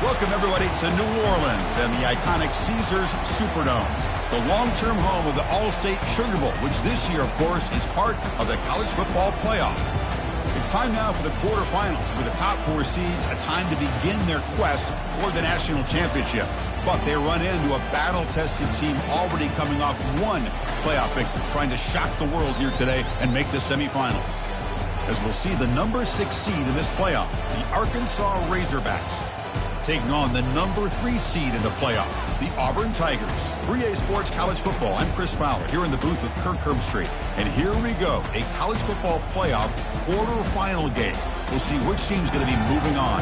Welcome, everybody, to New Orleans and the iconic Caesars Superdome, the long-term home of the Allstate Sugarbowl, which this year, of course, is part of the college football playoff. It's time now for the quarterfinals, for the top four seeds, a time to begin their quest for the national championship. But they run into a battle-tested team already coming off one playoff victory, trying to shock the world here today and make the semifinals. As we'll see the number 6 seed in this playoff, the Arkansas Razorbacks, taking on the number 3 seed in the playoff, the Auburn Tigers. 3A Sports College Football. I'm Chris Fowler here in the booth with Kirk Herbstreit. And here we go, a college football playoff quarterfinal game. We'll see which team's going to be moving on.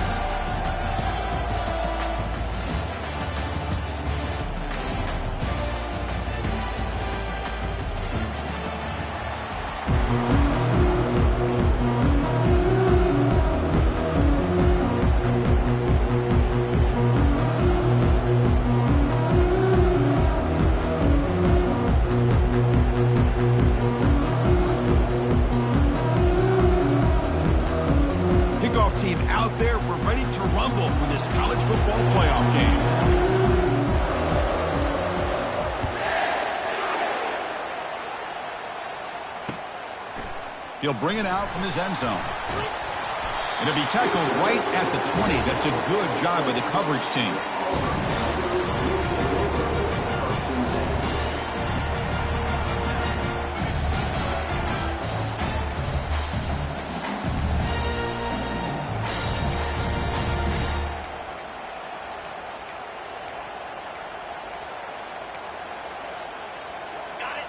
Team out there, we're ready to rumble for this college football playoff game. He'll bring it out from his end zone. It'll be tackled right at the 20. That's a good job by the coverage team.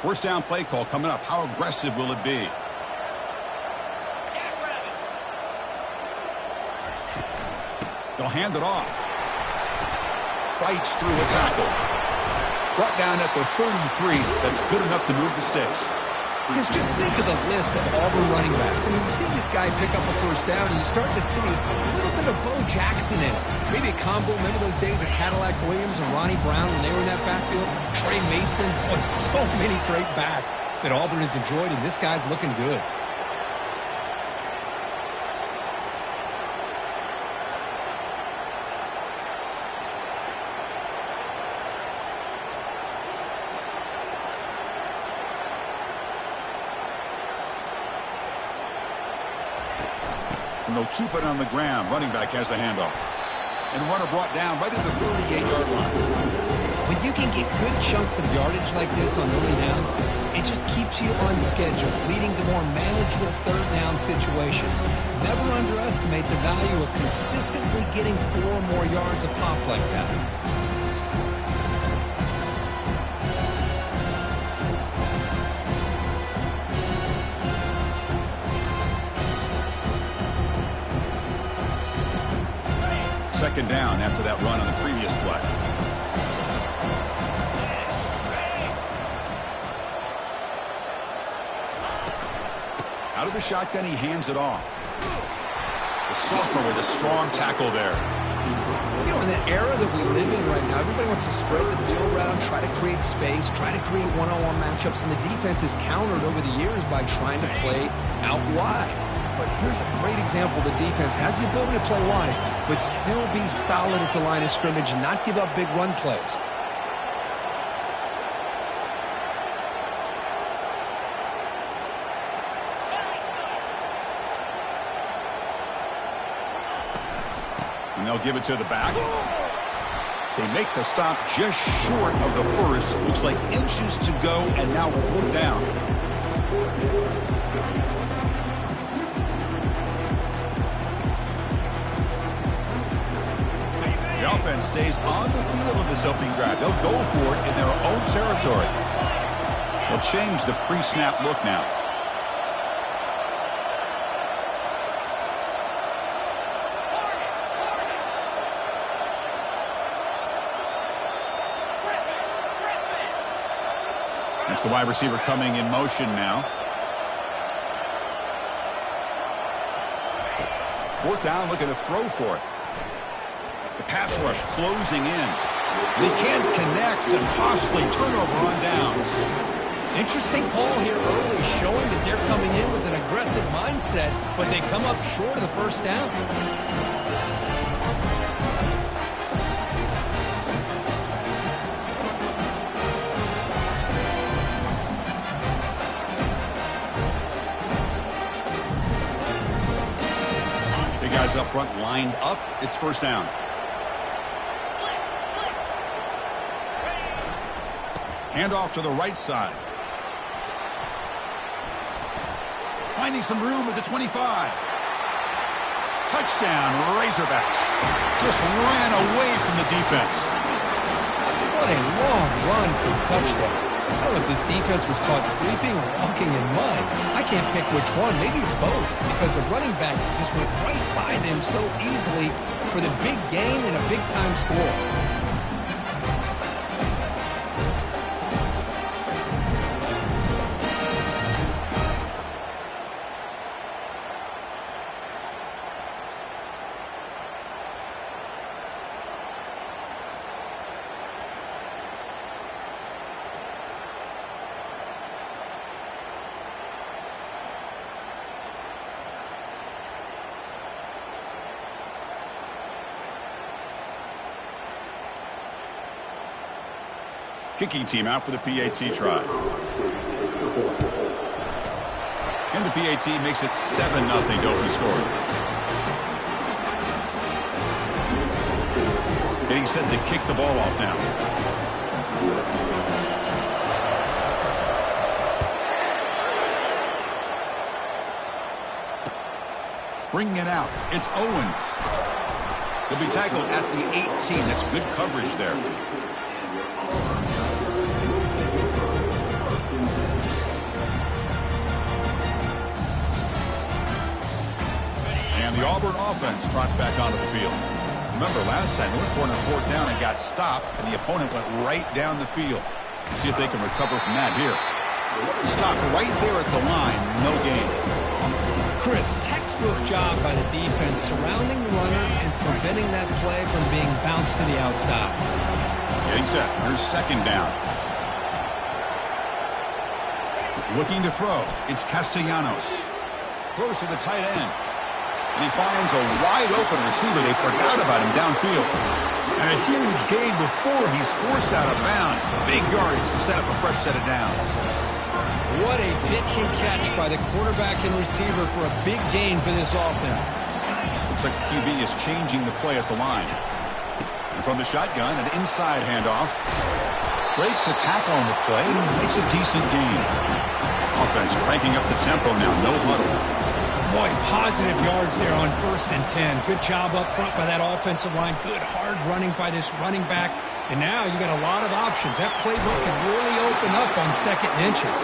First down play call coming up. How aggressive will it be? They'll hand it off. Fights through the tackle. Brought down at the 33. That's good enough to move the sticks. Because just think of the list of Auburn running backs. I mean, you see this guy pick up a first down, and you start to see a little bit of Bo Jackson in it. Maybe a combo. Remember those days of Cadillac Williams and Ronnie Brown when they were in that backfield? Trey Mason. Oh, so many great backs that Auburn has enjoyed, and this guy's looking good. And they'll keep it on the ground. Running back has the handoff. And runner brought down right at the 38-yard line. When you can get good chunks of yardage like this on early downs, it just keeps you on schedule, leading to more manageable third down situations. Never underestimate the value of consistently getting 4 or more yards a pop like that. Second down after that run on the previous play. Out of the shotgun, he hands it off. The sophomore with a strong tackle there. You know, in the era that we live in right now, everybody wants to spread the field around, try to create space, try to create one-on-one matchups, and the defense is countered over the years by trying to play out wide. But here's a great example. The defense has the ability to play wide, but still be solid at the line of scrimmage and not give up big run plays. And they'll give it to the back. They make the stop just short of the first. Looks like inches to go, and now 4th down. The offense stays on the field of this opening drive. They'll go for it in their own territory. They'll change the pre-snap look now. That's the wide receiver coming in motion now. 4th down, looking to throw for it. The pass rush closing in. They can't connect, and costly turnover on downs. Interesting call here early, showing that they're coming in with an aggressive mindset, but they come up short of the first down. guys up front lined up. It's first down. Hand off to the right side. Finding some room at the 25. Touchdown, Razorbacks. Just ran away from the defense. What a long run for the touchdown. I don't know if this defense was caught sleeping or walking in mud. I can't pick which one. Maybe it's both, because the running back just went right by them so easily for the big gain and a big-time score. Kicking team out for the PAT try. And the PAT makes it 7-0 to open scoring. Getting set to kick the ball off now. Bringing it out. It's Owens. He'll be tackled at the 18. That's good coverage there. The Auburn offense trots back onto the field. Remember, last time they went for a fourth down and got stopped, and the opponent went right down the field. See if they can recover from that here. Stopped right there at the line, no gain. Chris, textbook job by the defense surrounding the runner and preventing that play from being bounced to the outside. Getting set. Here's second down. Looking to throw. It's Castellanos. Throws to the tight end. And he finds a wide-open receiver. They forgot about him downfield. And a huge gain before he's forced out of bounds. Big yardage to set up a fresh set of downs. What a pitch and catch by the quarterback and receiver for a big gain for this offense. Looks like the QB is changing the play at the line. And from the shotgun, an inside handoff. Breaks a tackle on the play. Makes a decent gain. Offense cranking up the tempo now. No huddle. Boy, positive yards there on 1st and 10. Good job up front by that offensive line. Good hard running by this running back. And now you got a lot of options. That playbook can really open up on 2nd and inches.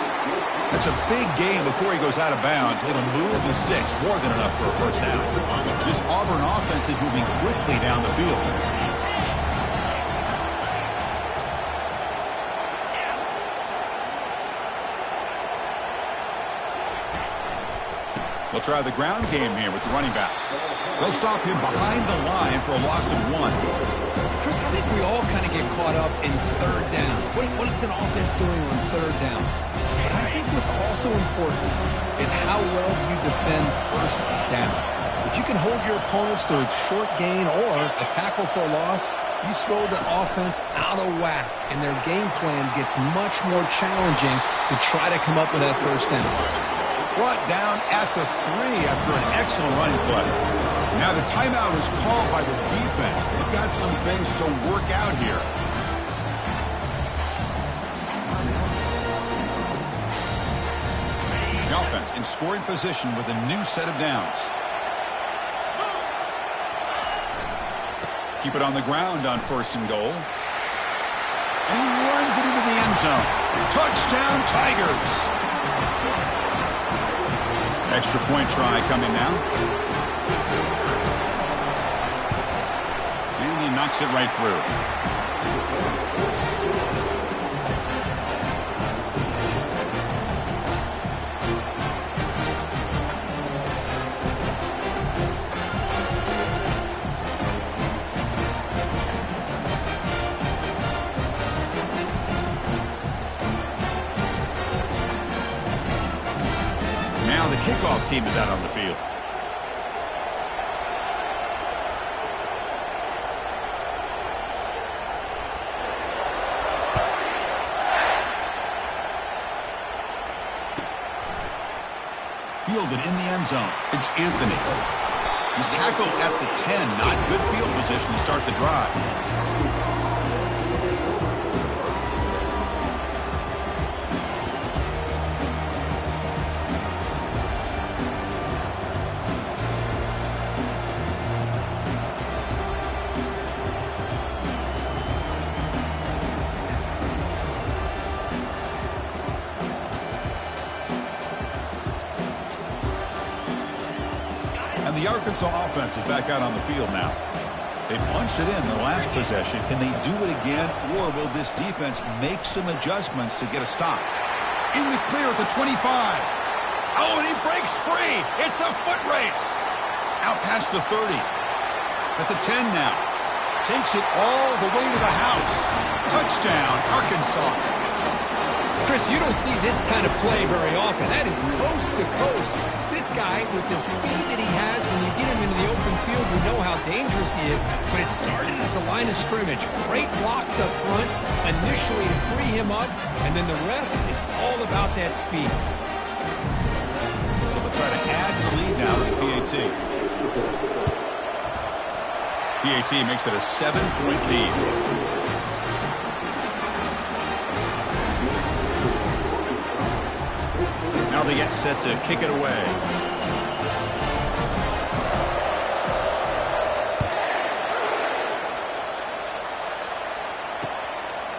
That's a big gain before he goes out of bounds. It'll move the sticks more than enough for a first down. This Auburn offense is moving quickly down the field. They'll try the ground game here with the running back. They'll stop him behind the line for a loss of 1. Chris, I think we all kind of get caught up in 3rd down. What is an offense doing on 3rd down? But I think what's also important is how well you defend 1st down. If you can hold your opponents to a short gain or a tackle for a loss, you throw the offense out of whack, and their game plan gets much more challenging to try to come up with that 1st down. Brought down at the 3 after an excellent running play. Now the timeout is called by the defense. They've got some things to work out here. The offense in scoring position with a new set of downs. Keep it on the ground on 1st and goal. And he runs it into the end zone. Touchdown, Tigers! Extra point try coming now. And he knocks it right through. Now the kickoff team is out on the field. Fielded in the end zone. It's Anthony. He's tackled at the 10. Not good field position to start the drive. The Arkansas offense is back out on the field now. They punched it in the last possession. Can they do it again, or will this defense make some adjustments to get a stop? In the clear at the 25. Oh, and he breaks free. It's a foot race. Out past the 30. At the 10 now. Takes it all the way to the house. Touchdown, Arkansas. Chris, you don't see this kind of play very often. That is coast to coast. This guy, with the speed that he has, when you get him into the open field, you know how dangerous he is. But it started at the line of scrimmage. Great blocks up front, initially to free him up, and then the rest is all about that speed. So they'll try to add the lead now to the PAT. PAT makes it a 7-point lead. Now they get set to kick it away.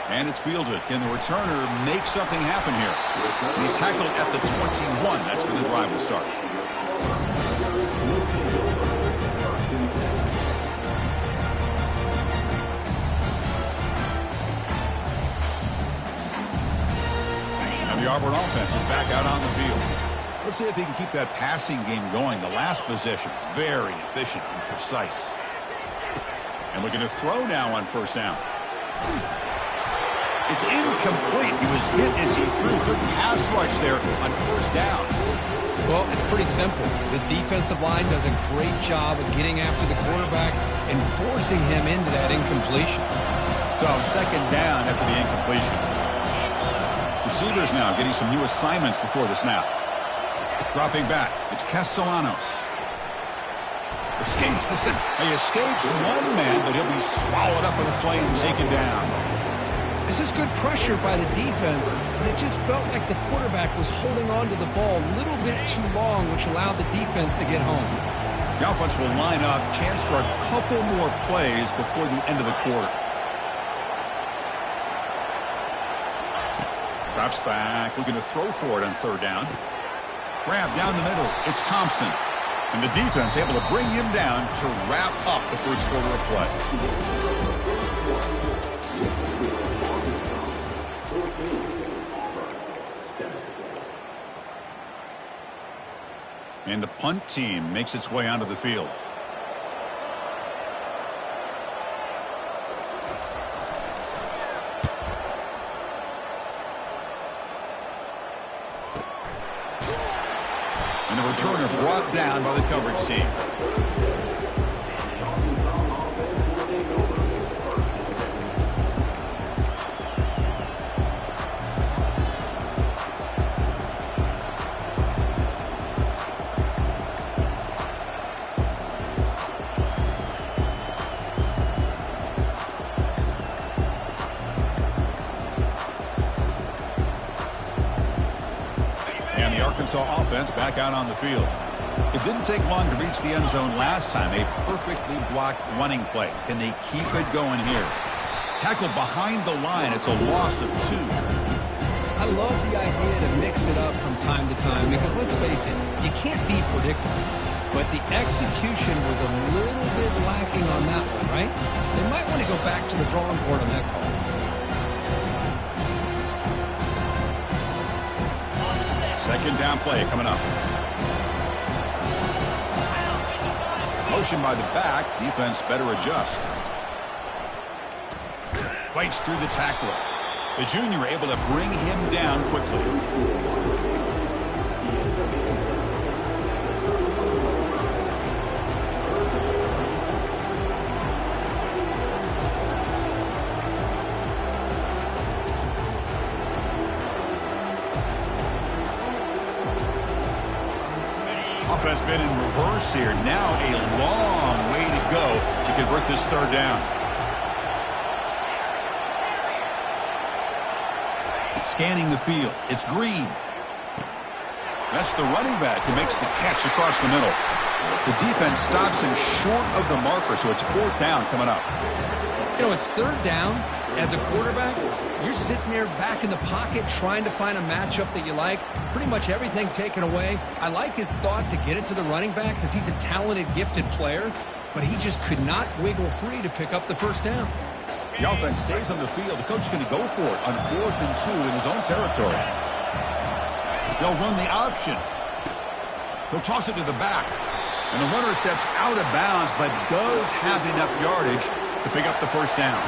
And it's fielded. Can the returner make something happen here? He's tackled at the 21. That's where the drive will start. The Auburn offense is back out on the field. Let's see if they can keep that passing game going. The last possession, very efficient and precise. And looking to throw now on first down. It's incomplete. He was hit as he threw. Good pass rush there on first down. Well, it's pretty simple. The defensive line does a great job of getting after the quarterback and forcing him into that incompletion. So second down after the incompletion. Receivers now getting some new assignments before the snap. Dropping back. It's Castellanos. Escapes the set. He escapes one man, but he'll be swallowed up in the play and taken down. This is good pressure by the defense, but it just felt like the quarterback was holding on to the ball a little bit too long, which allowed the defense to get home. The offense will line up. Chance for a couple more plays before the end of the quarter. Drops back, looking to throw for it on third down. Grab down the middle. It's Thompson. And the defense able to bring him down to wrap up the first quarter of play. And the punt team makes its way onto the field. And the returner brought down by the coverage team. Arkansas offense back out on the field. It didn't take long to reach the end zone last time. A perfectly blocked running play. Can they keep it going here? Tackled behind the line. It's a loss of 2. I love the idea to mix it up from time to time because, let's face it, you can't be predictable. But the execution was a little bit lacking on that one, right? They might want to go back to the drawing board on that call. Second down play coming up. Motion by the back. Defense better adjust. Fights through the tackler. The junior able to bring him down quickly. Offense been in reverse reverse here. Now a long way to go to convert this third down. Scanning the field. It's Green. That's the running back who makes the catch across the middle. The defense stops him short of the marker, so it's fourth down coming up. You know, it's third down. As a quarterback, you're sitting there back in the pocket trying to find a matchup that you like. Pretty much everything taken away. I like his thought to get it to the running back because he's a talented, gifted player, but he just could not wiggle free to pick up the first down. The offense stays on the field. The coach is going to go for it on 4th and 2 in his own territory. They'll run the option. He'll toss it to the back. And the runner steps out of bounds, but does have enough yardage to pick up the first down.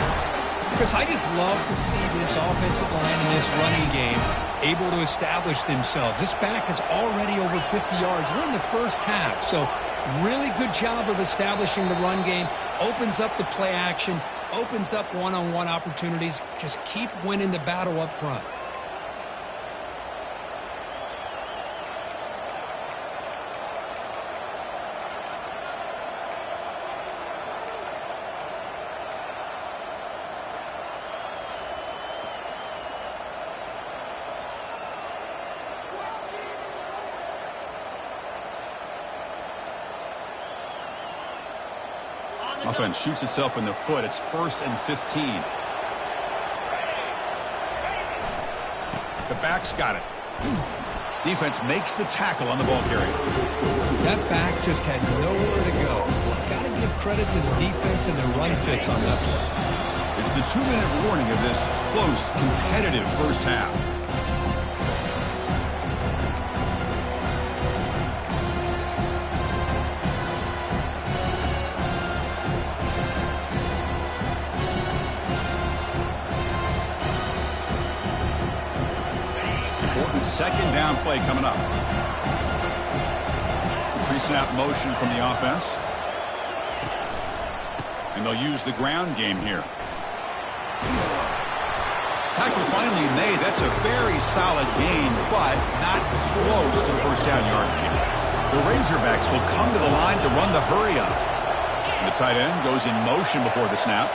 Because I just love to see this offensive line and this running game able to establish themselves. This back is already over 50 yards. We're in the first half, so really good job of establishing the run game. Opens up the play action, opens up one-on-one opportunities. Just keep winning the battle up front. Offense shoots itself in the foot. It's 1st and 15. The back's got it. Defense makes the tackle on the ball carrier. That back just had nowhere to go. Got to give credit to the defense and the run fits on that play. It's the 2-minute warning of this close, competitive first half. Second down play coming up. Pre-snap motion from the offense. And they'll use the ground game here. Tackle finally made. That's a very solid gain, but not close to first down yardage. The Razorbacks will come to the line to run the hurry up. And the tight end goes in motion before the snap.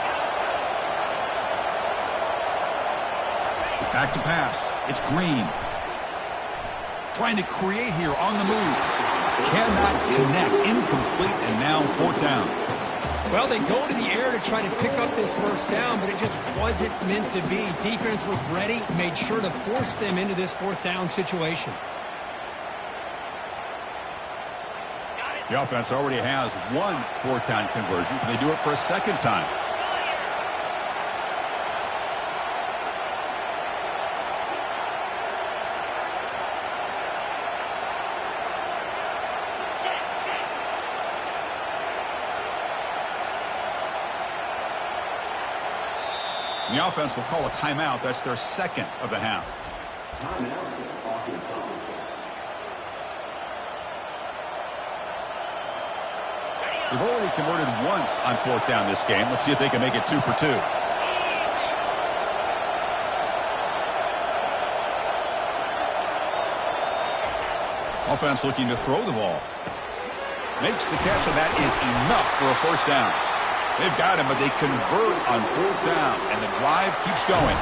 Back to pass. It's Green. Trying to create here on the move. Cannot connect. Incomplete, and now fourth down. Well, they go to the air to try to pick up this first down, but it just wasn't meant to be. Defense was ready, made sure to force them into this fourth down situation. The offense already has one fourth down conversion. Can they do it for a second time? The offense will call a timeout. That's their second of the half. They've already converted once on fourth down this game. Let's see if they can make it 2 for 2. Offense looking to throw the ball. Makes the catch, and that is enough for a first down. They've got him, but they convert on fourth down, and the drive keeps going.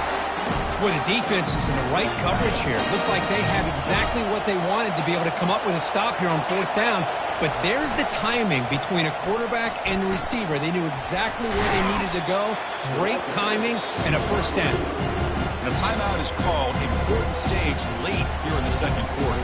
Boy, the defense is in the right coverage here. Looked like they had exactly what they wanted to be able to come up with a stop here on fourth down. But there's the timing between a quarterback and the receiver. They knew exactly where they needed to go. Great timing and a first down. And a timeout is called. Important stage late here in the second quarter.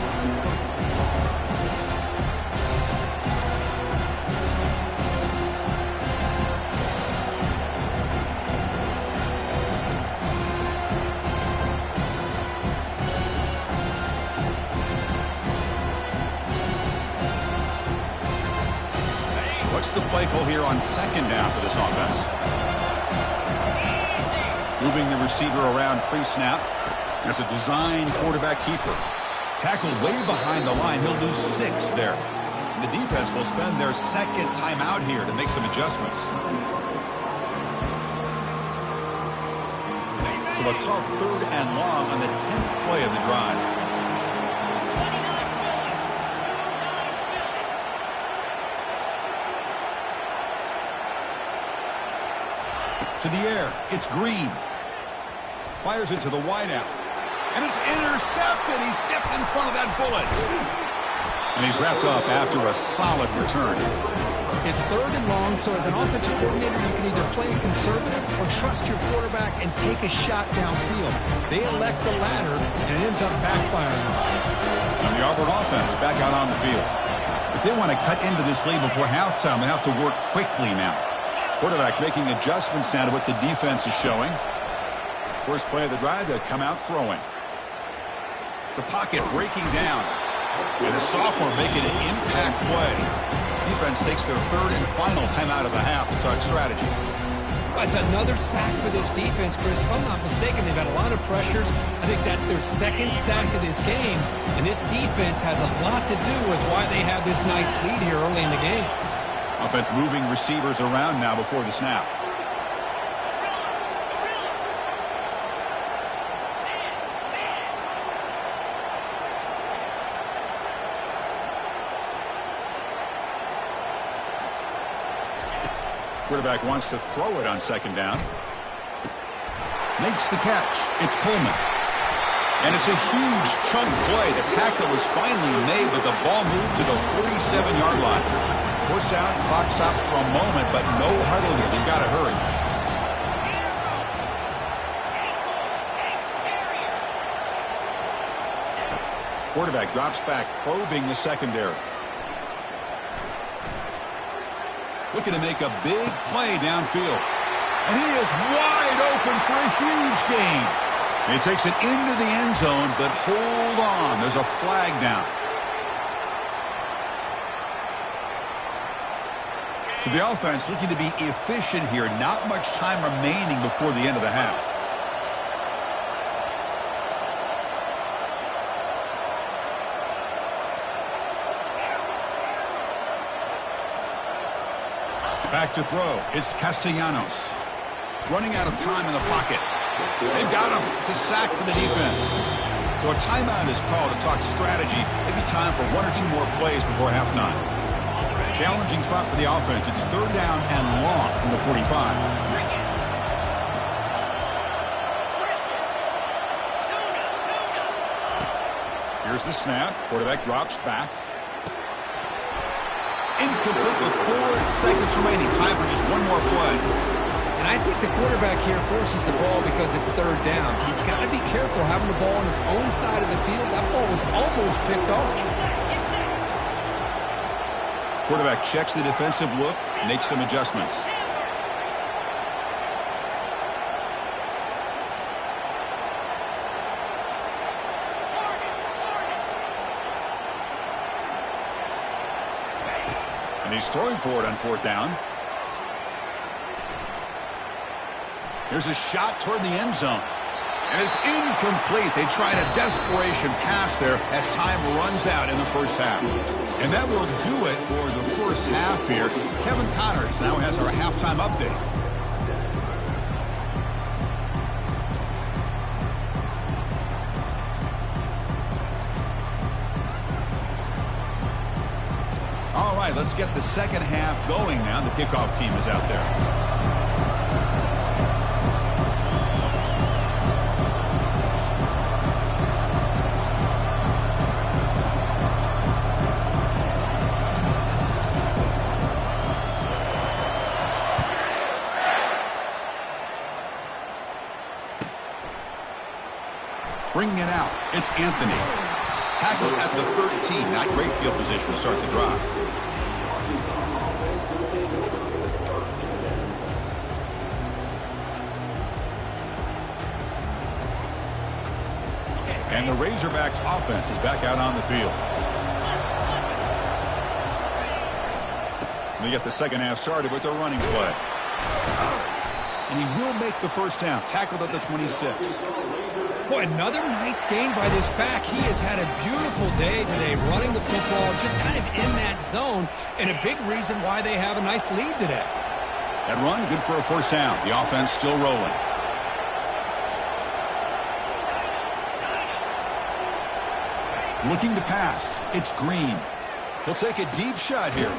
What's the play call here on second down for this offense? Moving the receiver around pre-snap. There's a design quarterback keeper. Tackled way behind the line. He'll lose 6 there. And the defense will spend their second timeout here to make some adjustments. So a tough 3rd and long on the 10th play of the drive. To the air. It's Green. Fires it to the wideout. And it's intercepted. He stepped in front of that bullet. And he's wrapped up after a solid return. It's 3rd and long, so as an offensive coordinator, you can either play it conservative or trust your quarterback and take a shot downfield. They elect the latter, and it ends up backfiring. And the Auburn offense back out on the field. If they want to cut into this lead before halftime, they have to work quickly now. Quarterback making adjustments now to what the defense is showing. First play of the drive, they'll come out throwing. The pocket breaking down. And the sophomore making an impact play. Defense takes their 3rd and final timeout of the half to talk strategy. It's another sack for this defense, Chris. If I'm not mistaken, they've had a lot of pressures. I think that's their 2nd sack of this game. And this defense has a lot to do with why they have this nice lead here early in the game. Offense moving receivers around now before the snap. Quarterback wants to throw it on 2nd down. Makes the catch. It's Pullman. And it's a huge chunk play. The tackle was finally made, but the ball moved to the 47-yard line. First down, clock stops for a moment, but no huddle here. They've got to hurry. Quarterback drops back, probing the secondary. Looking to make a big play downfield. And he is wide open for a huge gain. He takes it into the end zone, but hold on. There's a flag down. So the offense looking to be efficient here. Not much time remaining before the end of the half. Back to throw. It's Castellanos. Running out of time in the pocket. They've got him. It's a sack for the defense. So a timeout is called to talk strategy. Maybe time for 1 or 2 more plays before halftime. Challenging spot for the offense. It's 3rd down and long from the 45. Here's the snap. Quarterback drops back. Incomplete with 4 seconds remaining. Time for just 1 more play. And I think the quarterback here forces the ball because it's 3rd down. He's got to be careful having the ball on his own side of the field. That ball was almost picked off. Quarterback checks the defensive look, makes some adjustments. And he's throwing for it on 4th down. Here's a shot toward the end zone. And it's incomplete. They tried a desperation pass there as time runs out in the first half. And that will do it for the first half here. Kevin Connors now has our halftime update. All right, let's get the second half going now. The kickoff team is out there. Bringing it out, it's Anthony. Tackle at the 13. Not great field position to start the drive. And the Razorbacks offense is back out on the field. We get the second half started with the running play. And he will make the first down. Tackled at the 26. Boy, another nice game by this back. He has had a beautiful day today running the football, just kind of in that zone, and a big reason why they have a nice lead today. That run, good for a first down. The offense still rolling. Looking to pass. It's Green. He'll take a deep shot here.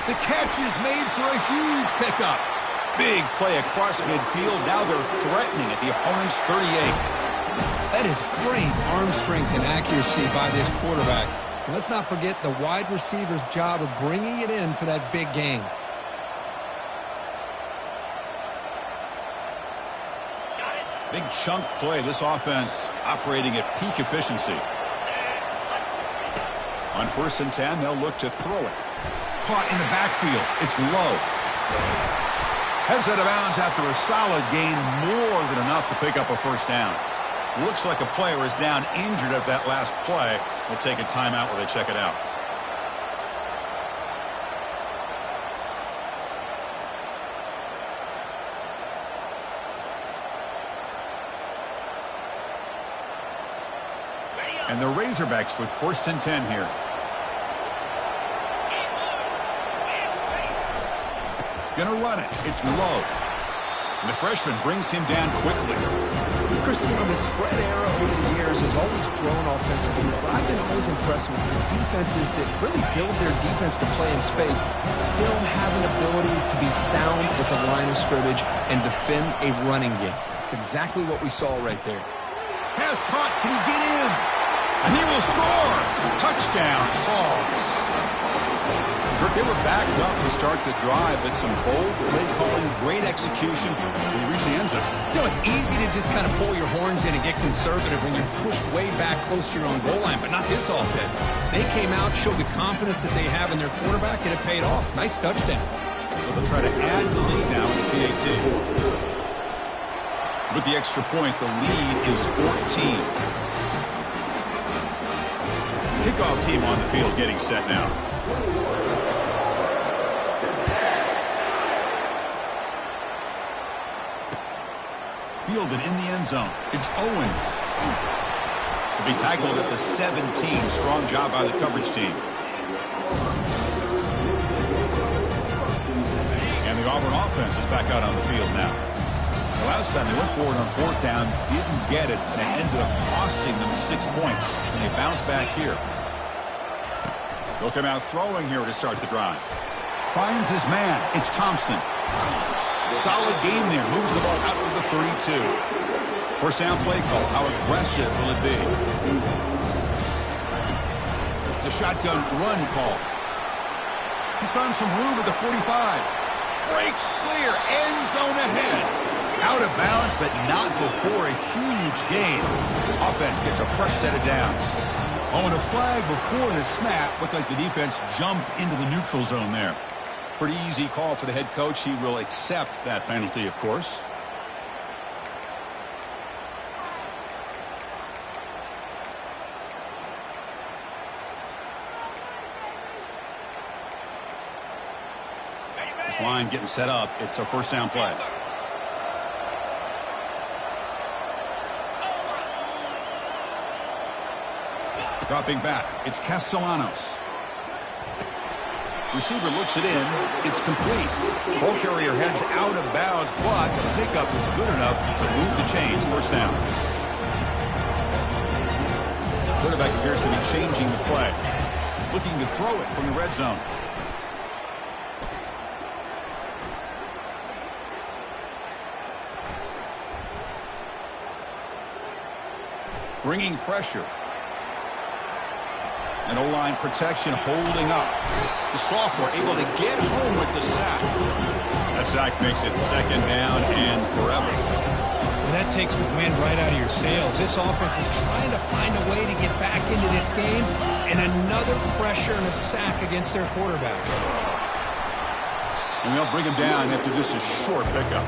The catch is made for a huge pickup. Big play across midfield. Now they're threatening at the opponent's 38. That is great arm strength and accuracy by this quarterback. And let's not forget the wide receiver's job of bringing it in for that big gain. Big chunk play. This offense operating at peak efficiency. On 1st and 10, they'll look to throw it. Caught in the backfield. It's low. Heads out of bounds after a solid gain, more than enough to pick up a first down. Looks like a player is down injured at that last play. We'll take a timeout while they check it out. And the Razorbacks with 1st and 10 here. Gonna run it. It's low. And the freshman brings him down quickly. Christine, the spread era over the years has always grown offensively, but I've been always impressed with the defenses that really build their defense to play in space, still have an ability to be sound at the line of scrimmage and defend a running game. It's exactly what we saw right there. Pass caught. Can he get in? And he will score. Touchdown, Hogs. Kirk, they were backed up to start the drive, but some bold play calling, great execution when you reach the end zone. You know, it's easy to just kind of pull your horns in and get conservative when you're pushed way back close to your own goal line, but not this offense. They came out, showed the confidence that they have in their quarterback, and it paid off. Nice touchdown. So they'll try to add the lead now in the PAT. With the extra point, the lead is 14. Kickoff team on the field getting set now. Fielded in the end zone. It's Owens. He'll be tackled at the 17. Strong job by the coverage team. And the Auburn offense is back out on the field now. The last time they went forward on 4th down, didn't get it, and it ended up costing them 6 points. And they bounce back here. They'll come out throwing here to start the drive. Finds his man. It's Thompson. Solid gain there. Moves the ball out to the 32. First down play call. How aggressive will it be? It's a shotgun run call. He's found some room at the 45. Breaks clear. End zone ahead. Out of bounds, but not before a huge gain. Offense gets a fresh set of downs. Oh, and a flag before the snap. Looked like the defense jumped into the neutral zone there. Pretty easy call for the head coach. He will accept that penalty, of course. This line getting set up. It's a first down play. Dropping back. It's Castellanos. Receiver looks it in. It's complete. Ball carrier heads out of bounds, but the pickup is good enough to move the chains. First down. Quarterback appears to be changing the play. Looking to throw it from the red zone. Bringing pressure. And O-line protection holding up. The sophomore able to get home with the sack. That sack makes it second down and forever. Well, that takes the wind right out of your sails. This offense is trying to find a way to get back into this game, and another pressure and a sack against their quarterback. And they'll bring him down after just a short pickup.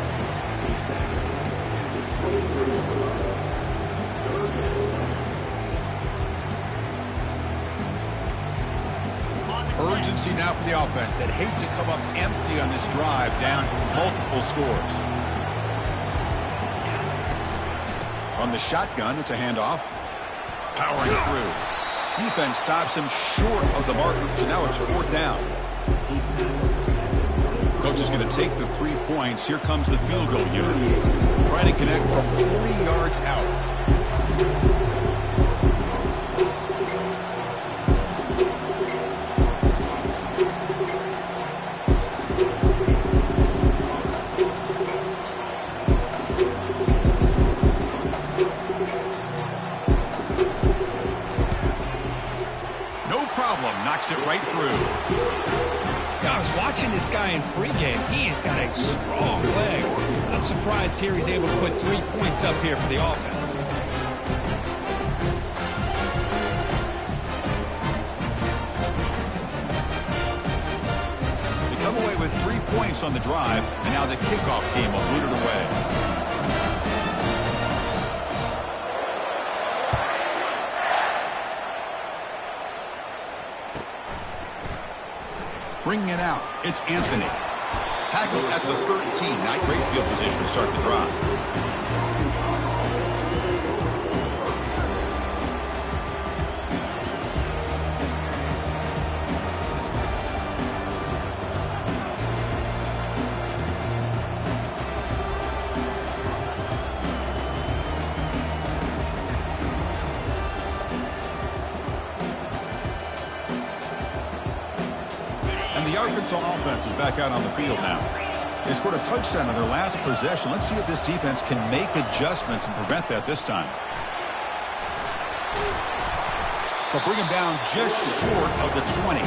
Urgency now for the offense that hate to come up empty on this drive, down multiple scores. On the shotgun, it's a handoff. Powering through. Defense stops him short of the marker, so now it's 4th down. Coach is going to take the 3 points. Here comes the field goal unit. Trying to connect from 40 yards out. Ryan pregame. He has got a strong leg. I'm surprised here he's able to put 3 points up here for the offense. They come away with 3 points on the drive, and now the kickoff team will boot it away. Bringing it out, it's Anthony. Tackled at the 13. Not great field position to start the drive. The Arkansas offense is back out on the field now. They scored a touchdown on their last possession. Let's see if this defense can make adjustments and prevent that this time. They'll bring him down just short of the 20.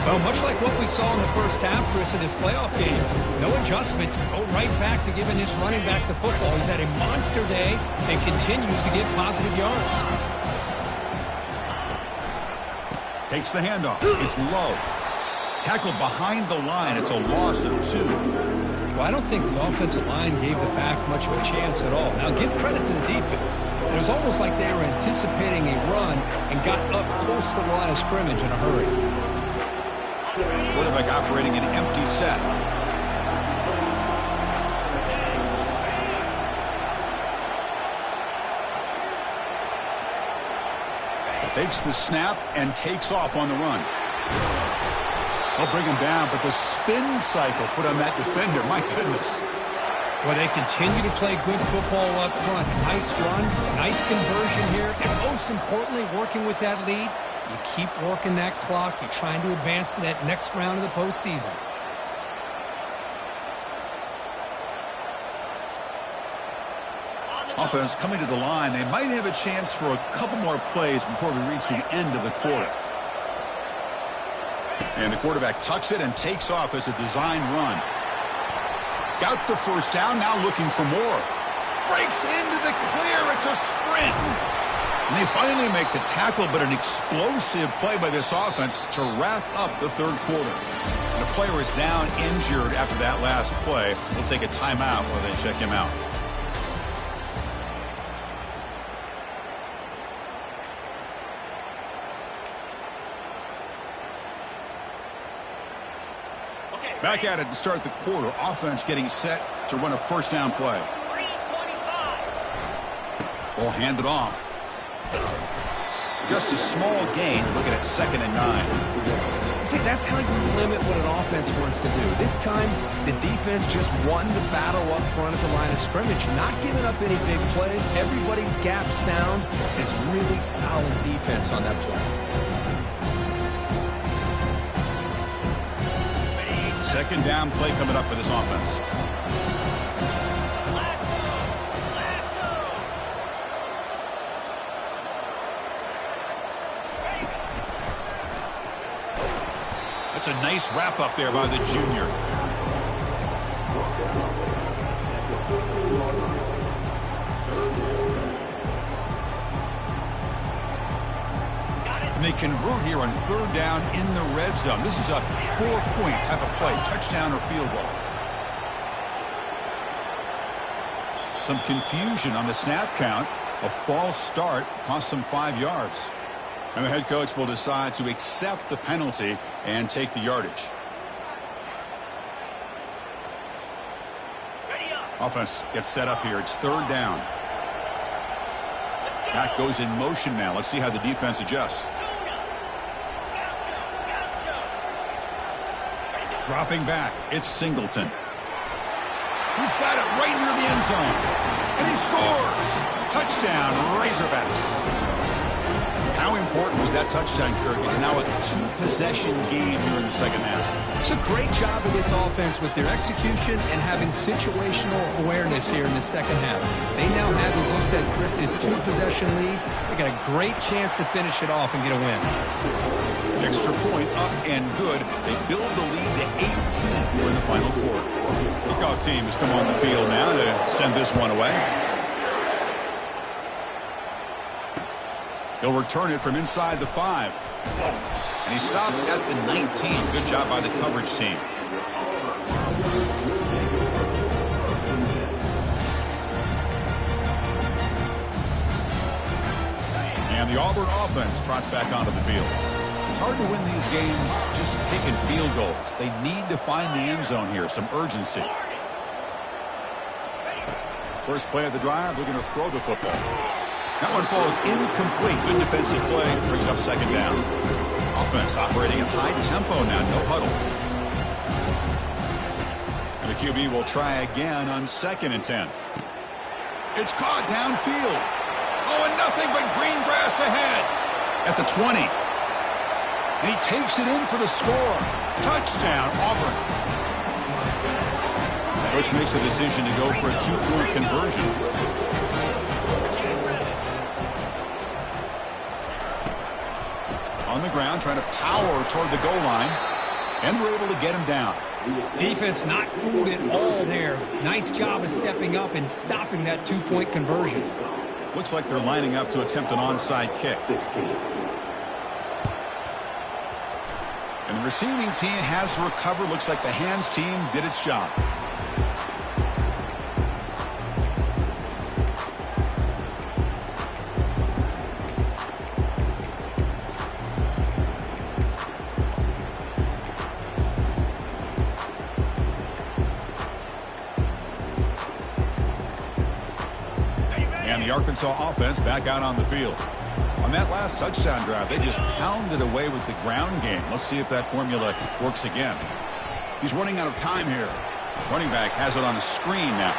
Well, much like what we saw in the first half, Chris, of this playoff game, no adjustments. Go right back to giving his running back to football. He's had a monster day and continues to get positive yards. Takes the handoff. It's low. Tackled behind the line. It's a loss of 2. Well, I don't think the offensive line gave the back much of a chance at all. Now, give credit to the defense. It was almost like they were anticipating a run and got up close to the line of scrimmage in a hurry. Quarterback operating an empty set. Takes the snap and takes off on the run. They'll bring him down, but the spin cycle put on that defender, my goodness. Well, they continue to play good football up front. Nice run, nice conversion here, and most importantly, working with that lead, you keep working that clock. You're trying to advance to that next round of the postseason. Offense coming to the line. They might have a chance for a couple more plays before we reach the end of the quarter. And the quarterback tucks it and takes off as a design run. Got the first down, now looking for more. Breaks into the clear, it's a sprint. And they finally make the tackle, but an explosive play by this offense to wrap up the third quarter. And the player is down injured after that last play. We'll take a timeout while they check him out. Back at it to start the quarter. Offense getting set to run a first down play. Ball handed off. Just a small gain. Looking at 2nd and 9. See, that's how you limit what an offense wants to do. This time, the defense just won the battle up front at the line of scrimmage. Not giving up any big plays. Everybody's gap sound. It's really solid defense on that play. 2nd down play coming up for this offense. That's a nice wrap up there by the junior. And they convert here on 3rd down in the red zone. This is a 4-point type of play, touchdown or field goal. Some confusion on the snap count. A false start cost them 5 yards. And the head coach will decide to accept the penalty and take the yardage. Offense gets set up here. It's 3rd down. That goes in motion now. Let's see how the defense adjusts. Dropping back, it's Singleton. He's got it right near the end zone. And he scores! Touchdown, Razorbacks. How important was that touchdown, Kirk? It's now a 2-possession game here in the second half. It's a great job of this offense with their execution and having situational awareness here in the second half. They now have, as you said, Chris, this 2-possession lead. They got a great chance to finish it off and get a win. Extra point up and good. They build the lead to 18 here in the final quarter. Kickoff team has come on the field now to send this one away. He'll return it from inside the 5. And he stopped at the 19. Good job by the coverage team. And the Auburn offense trots back onto the field. It's hard to win these games just kicking field goals. They need to find the end zone here, some urgency. First play of the drive, they're going to throw the football. That one falls incomplete. Good defensive play, brings up second down. Offense operating at high tempo now, no huddle. And the QB will try again on 2nd and 10. It's caught downfield. Oh, and nothing but green grass ahead. At the 20. And he takes it in for the score. Touchdown, Auburn. Coach makes the decision to go for a 2-point conversion. On the ground, trying to power toward the goal line. And we're able to get him down. Defense not fooled at all there. Nice job of stepping up and stopping that 2-point conversion. Looks like they're lining up to attempt an onside kick. And the receiving team has recovered. Looks like the hands team did its job. Arkansas offense back out on the field. On that last touchdown drive, they just pounded away with the ground game. Let's see if that formula works again. He's running out of time here. Running back has it on the screen now.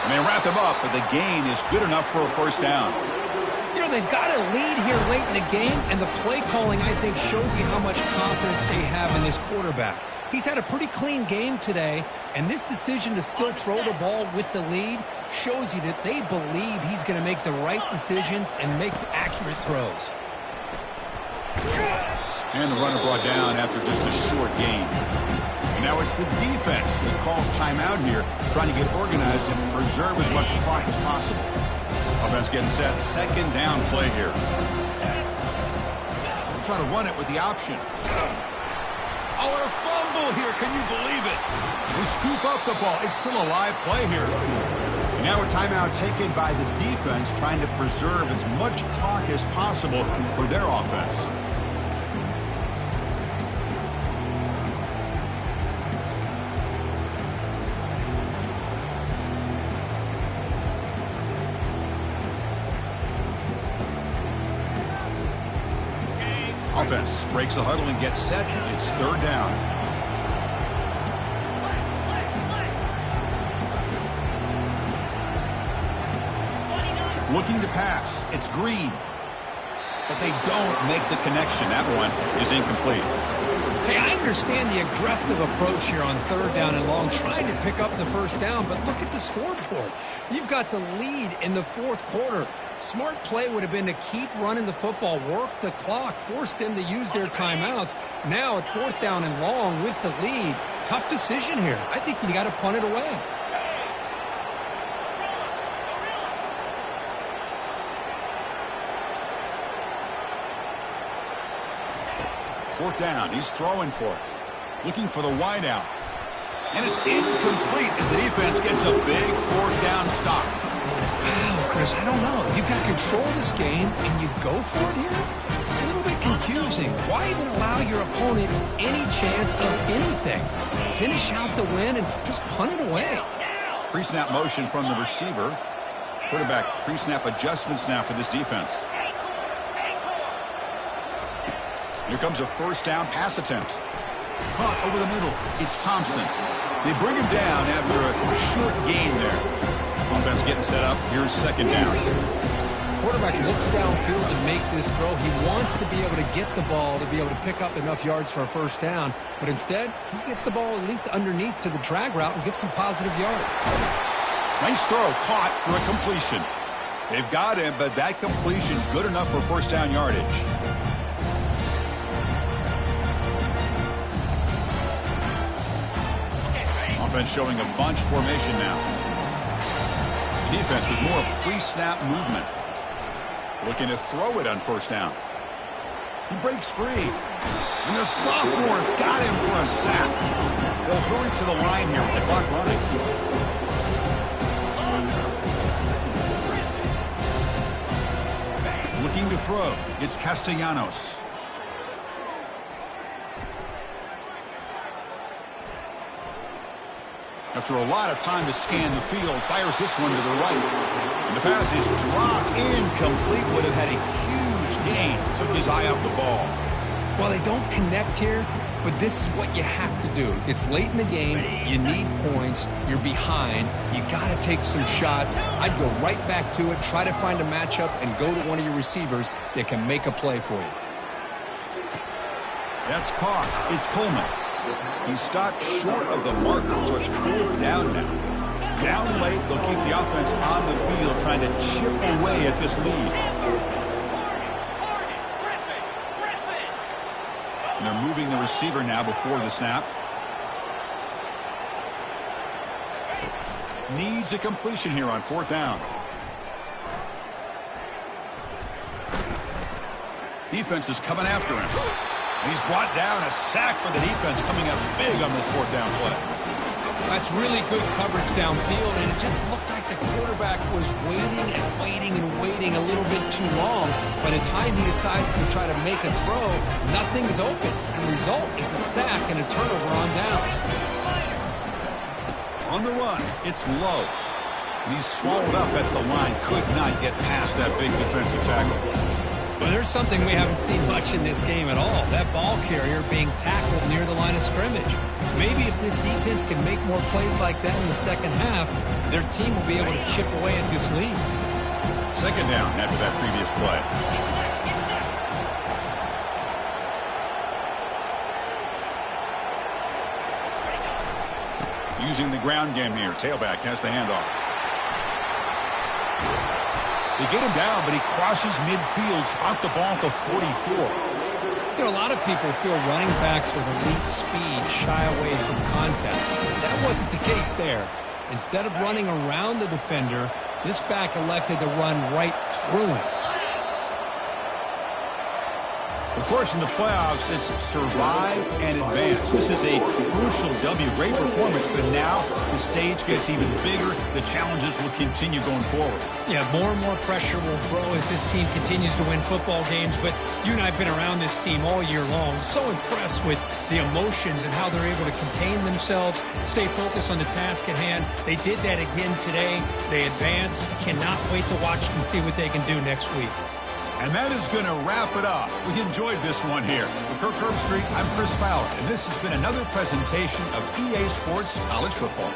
And they wrap him up, but the gain is good enough for a first down. You know, they've got a lead here late in the game, and the play calling, I think, shows you how much confidence they have in this quarterback. He's had a pretty clean game today, and this decision to still throw the ball with the lead shows you that they believe he's going to make the right decisions and make accurate throws. And the runner brought down after just a short gain. And now it's the defense that calls timeout here, trying to get organized and preserve as much clock as possible. Offense getting set, second down play here. Trying to run it with the option. Oh, and a fumble here. Can you believe it? They scoop up the ball. It's still a live play here. And now a timeout taken by the defense, trying to preserve as much clock as possible for their offense. Offense breaks the huddle and gets set. It's third down. Looking to pass. It's Green. But they don't make the connection. That one is incomplete. Hey, I understand the aggressive approach here on third down and long, trying to pick up the first down, but look at the scoreboard. You've got the lead in the fourth quarter. Smart play would have been to keep running the football, work the clock, force them to use their timeouts. Now at fourth down and long with the lead, tough decision here. I think you got to punt it away. Fourth down. He's throwing for it. Looking for the wideout. And it's incomplete as the defense gets a big fourth down stop. Wow, Chris, I don't know. You've got control of this game, and you go for it here? A little bit confusing. Why even allow your opponent any chance of anything? Finish out the win and just punt it away. Pre-snap motion from the receiver. Quarterback pre-snap adjustments now for this defense. Here comes a first down pass attempt. Caught over the middle. It's Thompson. They bring him down after a short gain there. Offense getting set up. Here's second down. Quarterback looks downfield to make this throw. He wants to be able to get the ball to be able to pick up enough yards for a first down. But instead, he gets the ball at least underneath to the drag route and gets some positive yards. Nice throw. Caught for a completion. They've got him, but that completion good enough for first down yardage. offense showing a bunch formation now. The defense with more pre-snap movement. Looking to throw it on first down. He breaks free. And the sophomore's got him for a sack. They'll hurry to the line here with the clock running. Looking to throw. It's Castellanos. After a lot of time to scan the field, fires this one to the right. And the pass is dropped incomplete. Would have had a huge gain. Took his eye off the ball. Well, they don't connect here, but this is what you have to do. It's late in the game. You need points. You're behind. You got to take some shots. I'd go right back to it, try to find a matchup, and go to one of your receivers that can make a play for you. That's caught. It's Coleman. He stopped short of the marker, so it's fourth down now. Down late, they'll keep the offense on the field, trying to chip away at this lead. And they're moving the receiver now before the snap. Needs a completion here on fourth down. Defense is coming after him. He's brought down. A sack for the defense coming up big on this fourth down play. That's really good coverage downfield, and it just looked like the quarterback was waiting and waiting and waiting a little bit too long. By the time he decides to try to make a throw, nothing is open. And the result is a sack and a turnover on downs. On the run, it's Lowe. And he's swallowed up at the line. Could not get past that big defensive tackle. Well, there's something we haven't seen much in this game at all. That ball carrier being tackled near the line of scrimmage. Maybe if this defense can make more plays like that in the second half, their team will be able to chip away at this lead. Second down after that previous play. Using the ground game here. Tailback has the handoff. They get him down, but he crosses midfield, spot the ball at the 44. You know, a lot of people feel running backs with elite speed shy away from contact. That wasn't the case there. Instead of running around the defender, this back elected to run right through him. Of course, in the playoffs, it's survive and advance. This is a crucial W. Great performance, but now the stage gets even bigger. The challenges will continue going forward. Yeah, more and more pressure will grow as this team continues to win football games. But you and I have been around this team all year long. So impressed with the emotions and how they're able to contain themselves, stay focused on the task at hand. They did that again today. They advance. Cannot wait to watch and see what they can do next week. And that is going to wrap it up. We enjoyed this one here. For Kirk Herbstreit, I'm Chris Fowler, and this has been another presentation of EA Sports College Football.